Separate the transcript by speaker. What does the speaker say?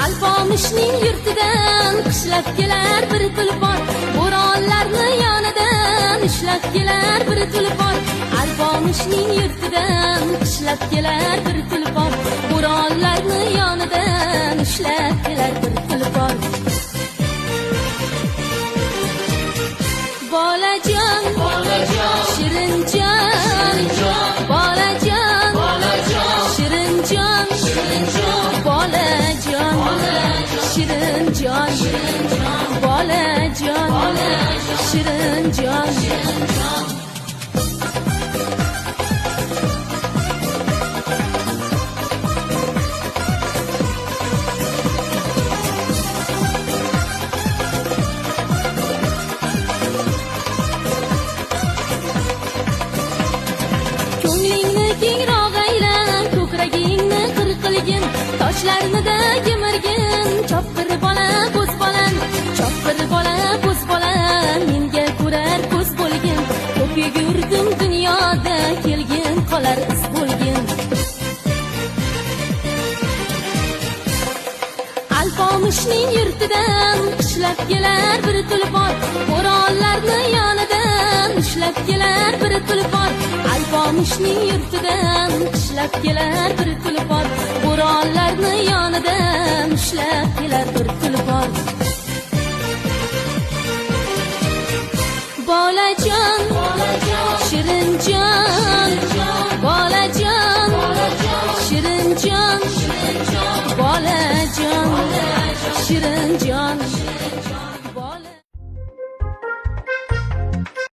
Speaker 1: Alpomishning yurtidan qishlab kelar bir tulpor, bo'ronlarni yonidan ushlab kelar bir tulpor. Alpomishning yurtidan qishlab kelar bir tulpor, bo'ronlarni yonidan ushlab kelar bir tulpor. Bolajon, bolajon, shirinjon, bolajon, bolajon, shirinjon, shirinjon, bolajon, shirinjon, bolajon, shirinjon, shirinjon. Toshlarnida kemirgin, chopqir bola, ko'z bolam, chopqir bola, ko'z bolam, menga ko'rar ko'z bo'lgin, ko'p yugurdim dunyoda, kelgin qolar iz bo'lgin. Alpomishning yurtidan qishlab kelar bir tulpor, bo'ronlarni yonidan ushlab kelar bir tulpor. Alpomishning yurtidan qishlab kelar bir tulpor, bo'ronlarni yonidan ushlab kelar bir tulpor. Bolajon, bolajon, shirinjon,